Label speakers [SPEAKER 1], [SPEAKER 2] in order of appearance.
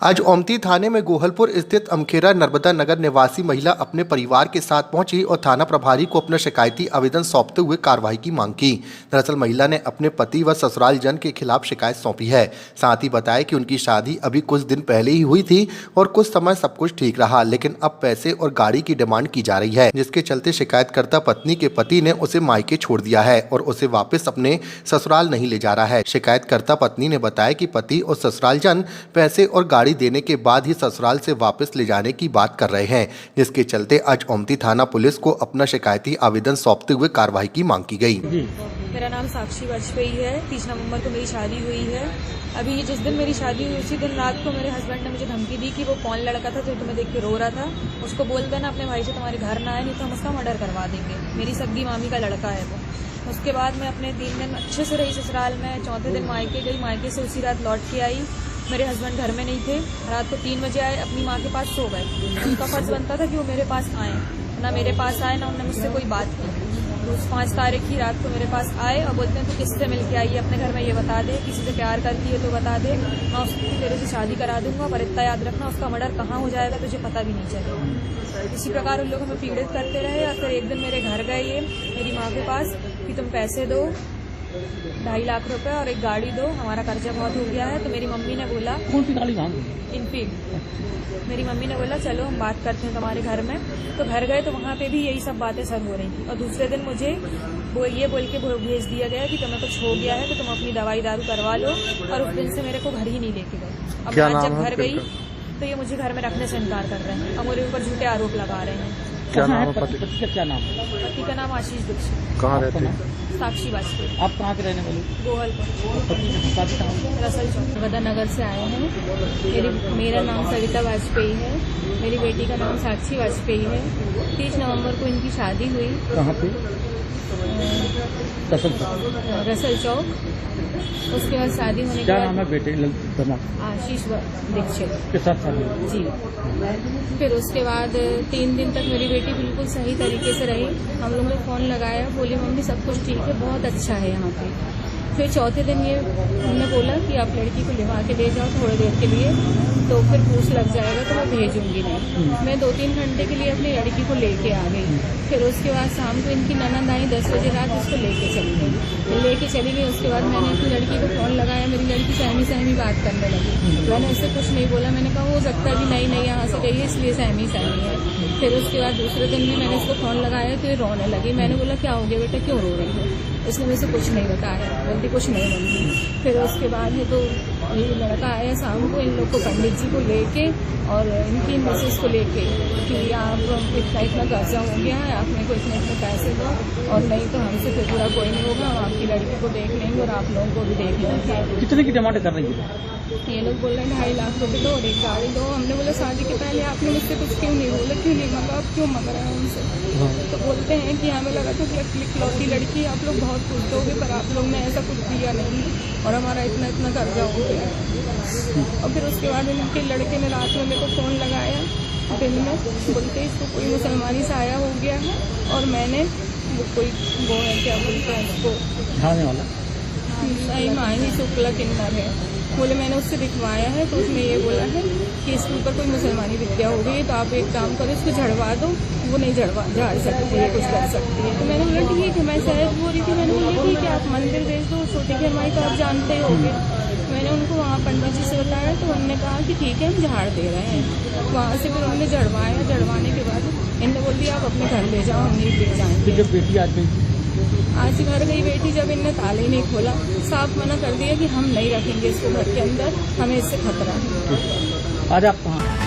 [SPEAKER 1] आज ओमती थाने में गोहलपुर स्थित अमखेरा नर्मदा नगर निवासी महिला अपने परिवार के साथ पहुंची और थाना प्रभारी को अपना शिकायती आवेदन सौंपते हुए कार्रवाई की मांग की। दरअसल महिला ने अपने पति व ससुराल जन के खिलाफ शिकायत सौंपी है। साथ ही बताया कि उनकी शादी अभी कुछ दिन पहले ही हुई थी और कुछ समय सब कुछ ठीक रहा, लेकिन अब पैसे और गाड़ी की डिमांड की जा रही है, जिसके चलते शिकायतकर्ता पत्नी के पति ने उसे मायके छोड़ दिया है और उसे वापस अपने ससुराल नहीं ले जा रहा है। शिकायतकर्ता पत्नी ने बताया कि पति और ससुराल जन पैसे और गाड़ी देने के बाद ही ससुराल से वापस ले जाने की बात कर रहे हैं, जिसके चलते आज ओमती थाना पुलिस को अपना शिकायती आवेदन सौंपते हुए कार्रवाई की मांग की गई।
[SPEAKER 2] मेरा नाम साक्षी वाजपेयी है। 30 नवंबर को मेरी शादी हुई है। अभी जिस दिन मेरी शादी हुई उसी दिन रात को मेरे हस्बैंड ने मुझे धमकी दी कि वो कौन लड़का था जो तुम्हें देख के रो रहा था, उसको बोल देना अपने भाई से तुम्हारे घर ना आए, नहीं तो हम उसका मर्डर करवा देंगे। मेरी सगी मामी का लड़का है वो। उसके बाद मैं अपने 3 दिन अच्छे से रही ससुराल में। चौथे दिन मायके गई, मायके से उसी रात लौट के आई। मेरे हस्बैंड घर में नहीं थे। रात को 3 बजे आए, अपनी माँ के पास सो गए। उनका फर्ज बनता था कि वो मेरे पास आए, ना मेरे पास आए, ना उन्होंने मुझसे कोई बात की। तो उस 5 तारीख की रात को मेरे पास आए और बोलते हैं तू किससे मिल के आई है, अपने घर में ये बता दे, किसी से प्यार करती है तो बता दे, मैं उसकी तेरे से शादी करा दूंगा, पर इतना याद रखना उसका मर्डर कहाँ हो जाएगा तुझे पता भी नहीं चलेगा। इसी प्रकार उन लोग हमें पीड़ित करते रहे। और फिर एक दिन मेरे घर गए ये मेरी माँ के पास कि तुम पैसे दो 2.5 लाख रुपए और एक गाड़ी दो, हमारा कर्जा बहुत हो गया है। तो मेरी मम्मी ने बोला
[SPEAKER 3] कौन सी गाड़ी मांगी?
[SPEAKER 2] इनफील्ड। मेरी मम्मी ने बोला चलो हम बात करते हैं तुम्हारे घर में। तो घर गए तो वहाँ पे भी यही सब बातें सर हो रही थी। और दूसरे दिन मुझे ये बोल के भेज दिया गया कि तुम्हें कुछ हो गया है तो तुम अपनी दवाई दारू करवा लो। और उस दिन से मेरे को घर ही नहीं लेके गए। अब आज जब घर गई तो ये मुझे घर में रखने से इनकार कर रहे हैं और मेरे ऊपर झूठे आरोप लगा रहे हैं।
[SPEAKER 3] क्या नाम है पति का? क्या नाम है?
[SPEAKER 2] पति का नाम आशीष दीक्षित।
[SPEAKER 1] कहाँ रहते हैं?
[SPEAKER 2] साक्षी वाजपेयी।
[SPEAKER 3] आप कहाँ के रहने वाले?
[SPEAKER 2] गोहलपुर रसल चौक
[SPEAKER 4] नर्मदा नगर से आए हैं। मेरा नाम सविता वाजपेयी है। मेरी बेटी का नाम साक्षी वाजपेयी है। 30 नवंबर को इनकी शादी हुई।
[SPEAKER 3] कहाँ पे?
[SPEAKER 4] रसल चौक। उसके बाद शादी होने के
[SPEAKER 3] क्या
[SPEAKER 4] बाद
[SPEAKER 3] नाम है बेटे
[SPEAKER 4] आशीष दीक्षित
[SPEAKER 3] के साथ शादी
[SPEAKER 4] जी। फिर उसके बाद 3 दिन तक मेरी बेटी बिल्कुल सही तरीके से रही। हम लोगों ने फ़ोन लगाया, बोली मम्मी सब कुछ ठीक है, बहुत अच्छा है यहाँ पे। फिर चौथे दिन ये हमने बोला कि आप लड़की को लिवा के ले जाओ थोड़ी देर के लिए, तो फिर पूछ लग जाएगा तो मैं भेजूंगी नहीं। मैं 2-3 घंटे के लिए अपनी लड़की को लेके आ गई। फिर उसके बाद शाम को इनकी ननद आई 10 बजे रात, उसको लेके चली गई। उसके बाद मैंने अपनी लड़की को फ़ोन लगाया, मेरी लड़की सहमी बात करने लगी। मैंने उससे कुछ नहीं बोला, मैंने कहा हो सकता है कि नहीं यहाँ से गई है इसलिए सहमी है। फिर उसके बाद दूसरे दिन भी मैंने इसको फ़ोन लगाया तो ये रोने लगी। मैंने बोला क्या हो गया बेटा, क्यों रो रही हो? इसने मुझसे कुछ नहीं बताया, बोलती कुछ नहीं मम्मी। फिर उसके बाद है तो ये लड़का आया शाम को इन लोग को पंडित जी को लेके और इनकी मिसेस को लेके कि आप इतना कर्जा हो गया है, आप मेरे को इतने पैसे दो और नहीं तो हमसे फिर पूरा कोई नहीं होगा, हम आपकी लड़की को देख लेंगे और आप लोगों को भी देख लेंगे।
[SPEAKER 3] कितने की डिमांड कर रही है?
[SPEAKER 4] ये लोग बोल रहे हैं 2.5 लाख रुपए दो और एक गाड़ी दो। हमने बोला शादी के पहले आपने मुझसे कुछ क्यों नहीं बोला, क्यों नहीं मांगा, आप क्यों मांग रहे हैं उनसे? तो बोलते हैं कि हमें लगा था कि इकलौती लड़की आप लोग बहुत खुश दोगे, पर आप लोग ने ऐसा कुछ दिया नहीं और हमारा इतना कर्जा हो गया। और फिर उसके बाद इनके लड़के ने रात में मेरे को फ़ोन लगाया दिन में, बोलते इसको कोई मुसलमानी से आया हो गया है और मैंने कोई वो है क्या बोलते हैं उसको नहीं माही शुक्ला किन्नर है, बोले मैंने उससे दिखवाया है तो उसने ये बोला है कि इसके ऊपर कोई मुसलमानी विद्या हो गई, तो आप एक काम करो इसको झड़वा दो। वो नहीं झाड़ सकती है, कुछ कर सकती है। तो मैंने बोला ठीक है, मैं सहज बोल रही थी, मैंने बोला ठीक है आप मंदिर भेज दो, छोटी की हमारी तो आप जानते ही होंगे। मैंने उनको वहाँ पंडित जी से बताया तो उन्होंने कहा कि ठीक है हम झाड़ दे रहे हैं। वहाँ से फिर उन्होंने झड़वाया, झड़वाने के बाद इन्होंने बोल दिया आप अपने घर ले जाओ, हम नहीं ले जाएंगे।
[SPEAKER 3] जब बेटी
[SPEAKER 4] आज घर गई बेटी, जब इनने ताले ही नहीं खोला, साफ मना कर दिया कि हम नहीं रखेंगे इसको घर के अंदर, हमें इससे खतरा है।
[SPEAKER 3] आज आप कहाँ?